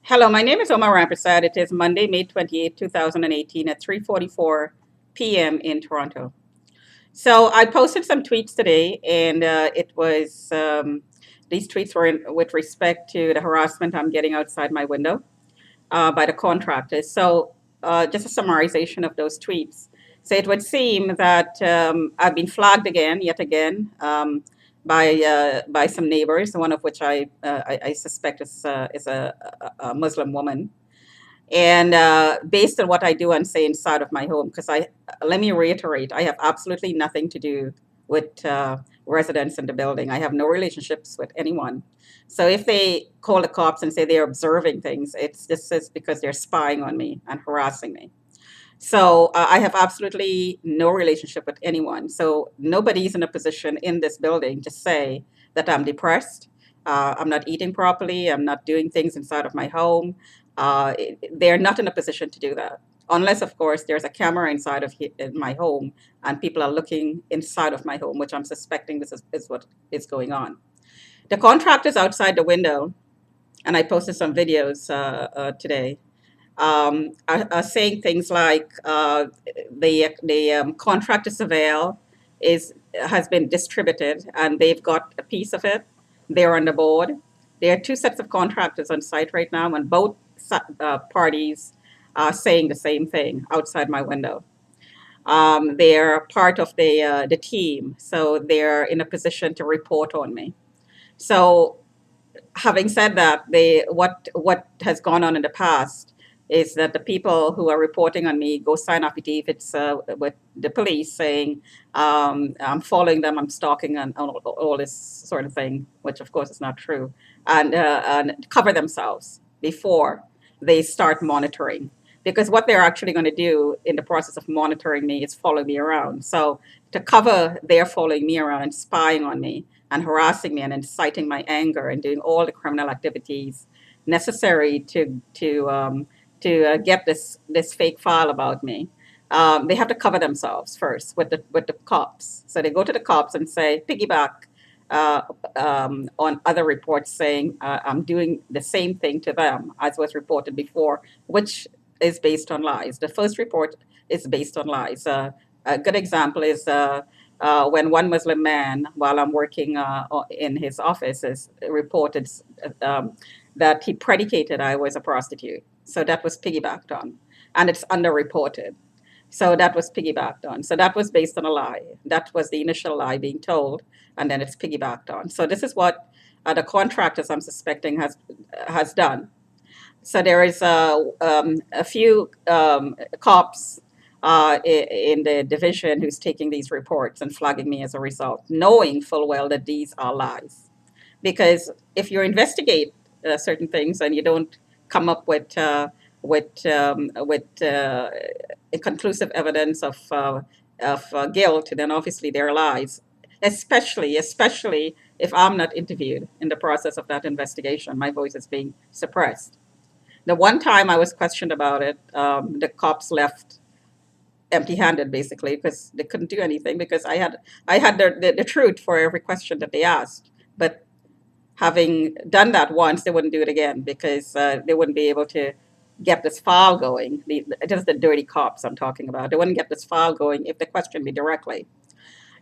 Hello, my name is Omar Rampersad. It is Monday, May 28, 2018 at 3:44 p.m. in Toronto. So I posted some tweets today, and these tweets were with respect to the harassment I'm getting outside my window by the contractors. So just a summarization of those tweets. So it would seem that I've been flagged again, yet again, by some neighbors, one of which I suspect is a Muslim woman. And based on what I do and say inside of my home, because let me reiterate, I have absolutely nothing to do with residents in the building. I have no relationships with anyone. So if they call the cops and say they're observing things, it's just is because they're spying on me and harassing me. So I have absolutely no relationship with anyone. So nobody's in a position in this building to say that I'm depressed. I'm not eating properly. I'm not doing things inside of my home. They're not in a position to do that. Unless, of course, there's a camera inside of in my home and people are looking inside of my home, which I'm suspecting is what is going on. The contractors outside the window, and I posted some videos today, are saying things like the contractor surveil is has been distributed and they've got a piece of it. They're on the board. There are two sets of contractors on site right now, and both parties are saying the same thing outside my window. They're part of the team, so they're in a position to report on me. So having said that, what has gone on in the past is that the people who are reporting on me go sign affidavits with the police saying I'm following them, I'm stalking, and all this sort of thing, which of course is not true, and cover themselves before they start monitoring. Because what they're actually going to do in the process of monitoring me is follow me around. So to cover their following me around and spying on me and harassing me and inciting my anger and doing all the criminal activities necessary to get this fake file about me. They have to cover themselves first with the cops. So they go to the cops and say piggyback on other reports saying I'm doing the same thing to them as was reported before, which is based on lies. The first report is based on lies. A good example is when one Muslim man, while I'm working in his office, is reported um, that he predicated I was a prostitute. So that was piggybacked on, and it's underreported. So that was piggybacked on. So that was based on a lie. That was the initial lie being told, and then it's piggybacked on. So this is what the contractors I'm suspecting has done. So there is a few cops in the division who's taking these reports and flagging me as a result, knowing full well that these are lies. Because if you investigate certain things and you don't come up with conclusive evidence of guilt, then obviously they're lies. Especially if I'm not interviewed in the process of that investigation, my voice is being suppressed. The one time I was questioned about it, the cops left empty-handed, basically, because they couldn't do anything because I had the truth for every question that they asked. But having done that once, they wouldn't do it again because they wouldn't be able to get this file going. Just the dirty cops I'm talking about. They wouldn't get this file going if they questioned me directly.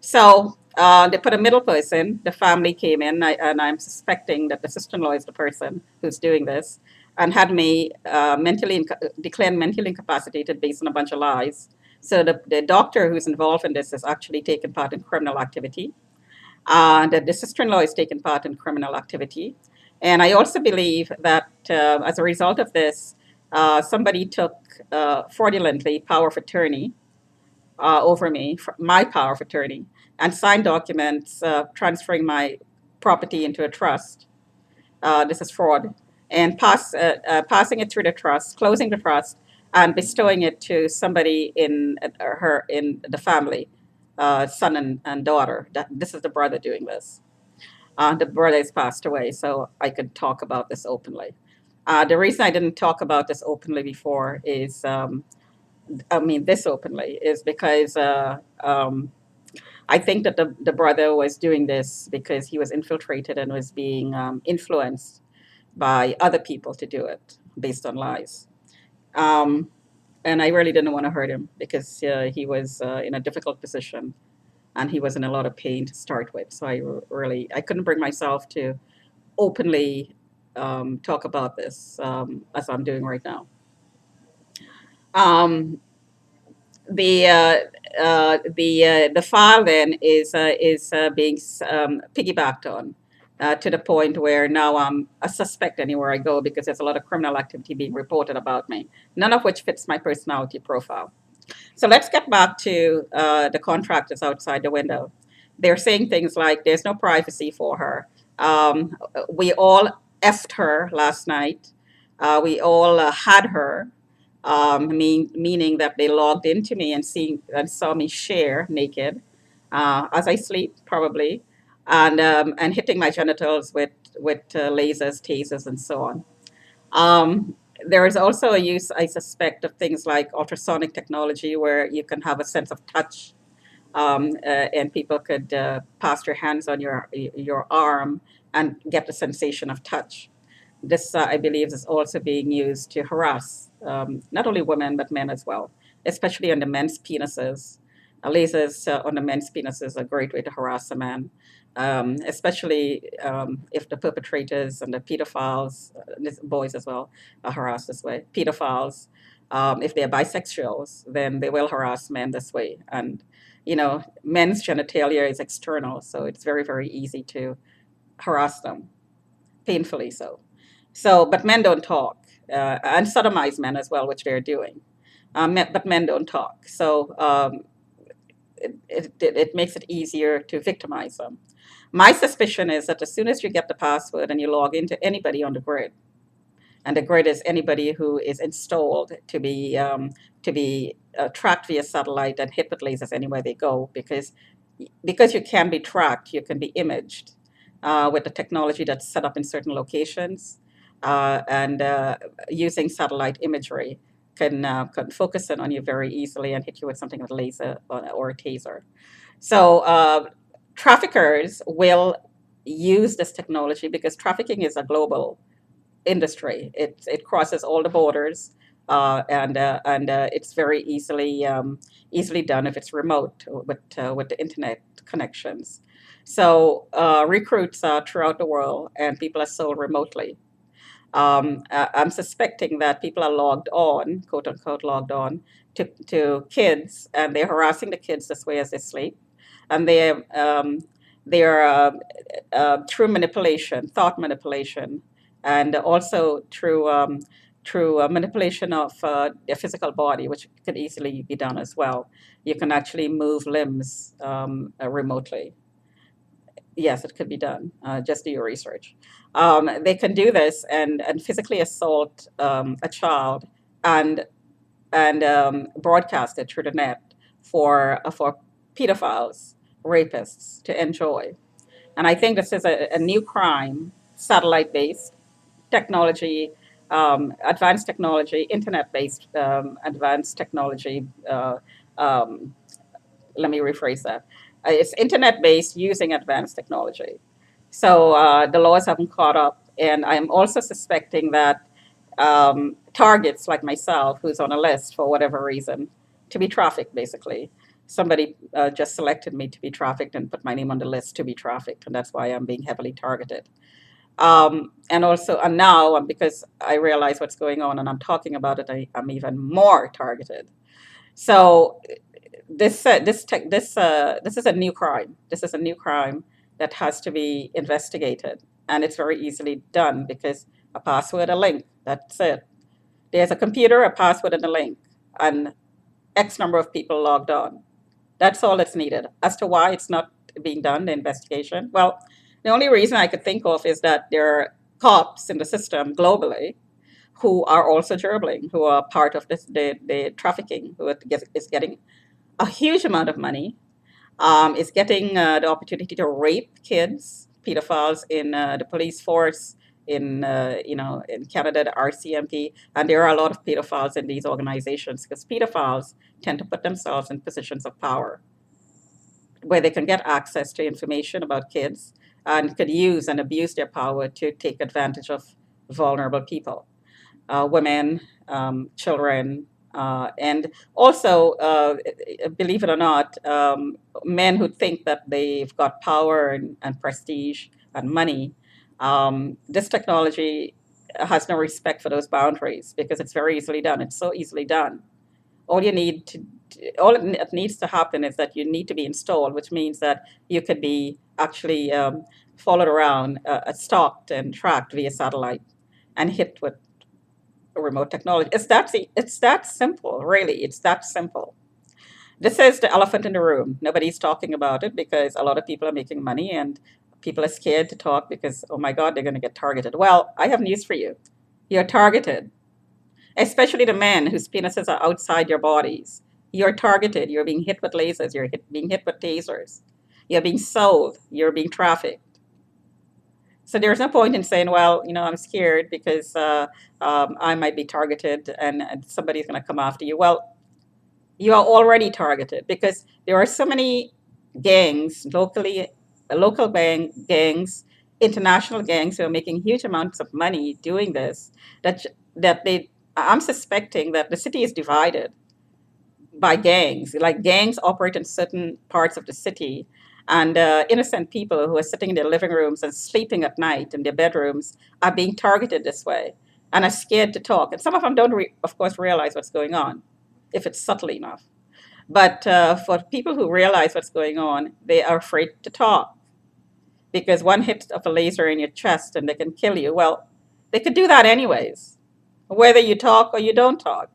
So they put a middle person. The family came in, and I'm suspecting that the sister-in-law is the person who's doing this, and had me declared mentally incapacitated based on a bunch of lies. So the doctor who's involved in this has actually taken part in criminal activity. That the sister-in-law has taken part in criminal activity. And I also believe that as a result of this, somebody took fraudulently power of attorney over me, my power of attorney, and signed documents transferring my property into a trust. This is fraud. And passing it through the trust, closing the trust, and bestowing it to somebody in the family, son and daughter. This is the brother doing this. The brother has passed away, so I could talk about this openly. The reason I didn't talk about this openly before is this openly is because I think that the brother was doing this because he was infiltrated and was being influenced by other people to do it based on lies. Um, and I really didn't want to hurt him because he was in a difficult position and he was in a lot of pain to start with. So I couldn't bring myself to openly talk about this as I'm doing right now. Um, the file then is being piggybacked on to the point where now I'm a suspect anywhere I go because there's a lot of criminal activity being reported about me, none of which fits my personality profile. So let's get back to the contractors outside the window. They're saying things like, "There's no privacy for her. We all effed her last night. We all had her." Meaning that they logged into me and saw me share naked as I sleep, probably, and hitting my genitals with lasers, tasers, and so on. Um, there is also a use, I suspect, of things like ultrasonic technology where you can have a sense of touch, and people could pass their hands on your arm and get the sensation of touch. This, I believe, is also being used to harass not only women but men as well, especially on the men's penises. Lasers on the men's penis is a great way to harass a man, especially if the perpetrators and the pedophiles, boys as well, are harassed this way. Pedophiles, if they're bisexuals, then they will harass men this way. And, men's genitalia is external, so it's very, very easy to harass them, painfully so. So, but men don't talk, and sodomize men as well, which they're doing. But men don't talk. So it makes it easier to victimize them. My suspicion is that as soon as you get the password and you log into anybody on the grid, and the grid is anybody who is installed to be tracked via satellite and hit with lasers anywhere they go, because you can be tracked, you can be imaged with the technology that's set up in certain locations, and using satellite imagery can focus in on you very easily and hit you with something with a laser or a taser. So traffickers will use this technology because trafficking is a global industry. It crosses all the borders, and it's very easily done if it's remote with the internet connections. So recruits are throughout the world, and people are sold remotely. I'm suspecting that people are logged on, quote unquote, logged on to kids, and they're harassing the kids this way as they sleep, and they're through manipulation, thought manipulation, and also through manipulation of their physical body, which could easily be done as well. You can actually move limbs remotely. Yes, it could be done. Just do your research. They can do this and physically assault a child and broadcast it through the net for pedophiles, rapists to enjoy. And I think this is a new crime, satellite based technology, advanced technology, internet based advanced technology. Um, Let me rephrase that. It's internet based using advanced technology. So the laws haven't caught up. And I'm also suspecting that targets like myself, who's on a list for whatever reason, to be trafficked, basically. Somebody just selected me to be trafficked and put my name on the list to be trafficked, and that's why I'm being heavily targeted. And now, because I realize what's going on and I'm talking about it, I'm even more targeted. So this is a new crime. This is a new crime that has to be investigated, and it's very easily done because a password, a link. That's it. There's a computer, a password, and a link, and X number of people logged on. That's all that's needed. As to why it's not being done, the investigation, well, the only reason I could think of is that there are cops in the system globally who are also gerbling, who are part of the trafficking, who is getting a huge amount of money, is getting the opportunity to rape kids, pedophiles in the police force, in Canada, the RCMP, and there are a lot of pedophiles in these organizations because pedophiles tend to put themselves in positions of power where they can get access to information about kids and could use and abuse their power to take advantage of vulnerable people, women, children, and also, believe it or not, men who think that they've got power and prestige and money. This technology has no respect for those boundaries because it's very easily done. It's so easily done. All you need to, all it needs to happen is that you need to be installed, which means that you could be actually followed around, stalked and tracked via satellite and hit with remote technology. It's that simple, really. It's that simple. This is the elephant in the room. Nobody's talking about it because a lot of people are making money and people are scared to talk because, oh my God, they're going to get targeted. Well, I have news for you. You're targeted, especially the men whose penises are outside your bodies. You're targeted. You're being hit with lasers. Being hit with tasers. You're being sold. You're being trafficked. So there's no point in saying, well, I'm scared because I might be targeted and somebody's going to come after you. Well, you are already targeted because there are so many gangs, local gangs, international gangs who are making huge amounts of money doing this. That I'm suspecting that the city is divided by gangs. Like gangs operate in certain parts of the city, and innocent people who are sitting in their living rooms and sleeping at night in their bedrooms are being targeted this way and are scared to talk. And some of them don't, of course, realize what's going on if it's subtle enough. But for people who realize what's going on, they are afraid to talk because one hit of a laser in your chest and they can kill you. Well, they could do that anyways, whether you talk or you don't talk.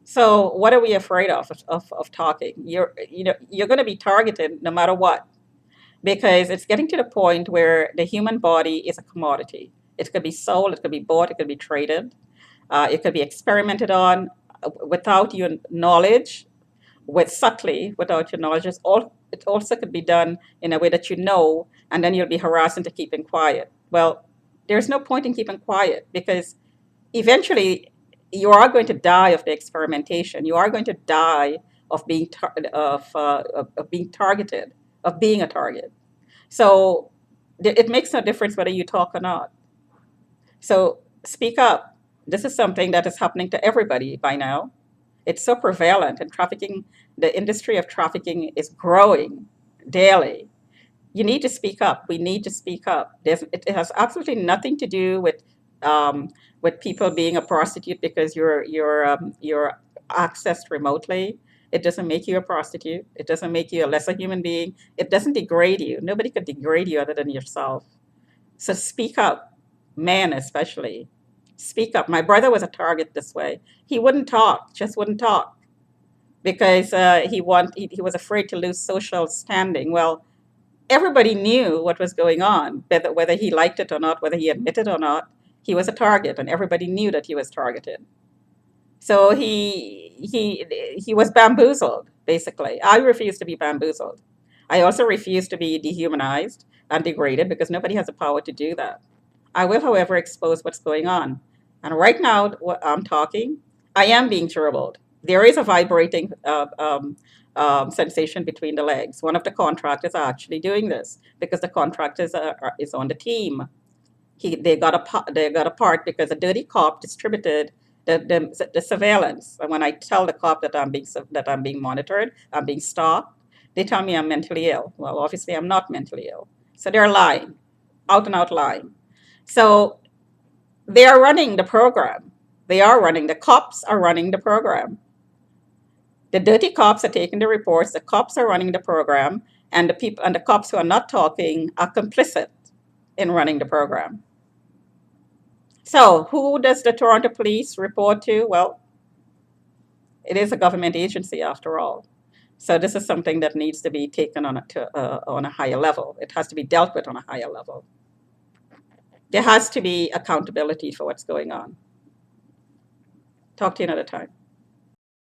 So what are we afraid of talking? You're going to be targeted no matter what because it's getting to the point where the human body is a commodity. It could be sold, it could be bought, it could be traded, it could be experimented on without your knowledge, without your knowledge. It also could be done in a way that and then you'll be harassed into keeping quiet. Well, there's no point in keeping quiet because eventually you are going to die of the experimentation. You are going to die of being targeted, of being a target. So it makes no difference whether you talk or not. So speak up. This is something that is happening to everybody by now. It's so prevalent, and the industry of trafficking is growing daily. You need to speak up. We need to speak up. It has absolutely nothing to do with people being a prostitute because you're accessed remotely. It doesn't make you a prostitute. It doesn't make you a lesser human being. It doesn't degrade you. Nobody could degrade you other than yourself. So speak up, men especially. Speak up. My brother was a target this way. He wouldn't talk, just wouldn't talk because he was afraid to lose social standing. Well, everybody knew what was going on, whether he liked it or not, whether he admitted or not. He was a target, and everybody knew that he was targeted. So he was bamboozled, basically. I refuse to be bamboozled. I also refuse to be dehumanized and degraded because nobody has the power to do that. I will, however, expose what's going on. And right now, what I'm talking, I am being gerbiled. There is a vibrating sensation between the legs. One of the contractors are actually doing this because the contractors is on the team. They got a part because a dirty cop distributed the surveillance. And when I tell the cop that I'm being monitored, I'm being stalked, they tell me I'm mentally ill. Well, obviously I'm not mentally ill. So they're lying, out and out lying. So they are running the program. The cops are running the program. The dirty cops are taking the reports, the cops are running the program, and the cops who are not talking are complicit in running the program. So who does the Toronto Police report to? Well, it is a government agency after all. So this is something that needs to be taken on a higher level. It has to be dealt with on a higher level. There has to be accountability for what's going on. Talk to you another time.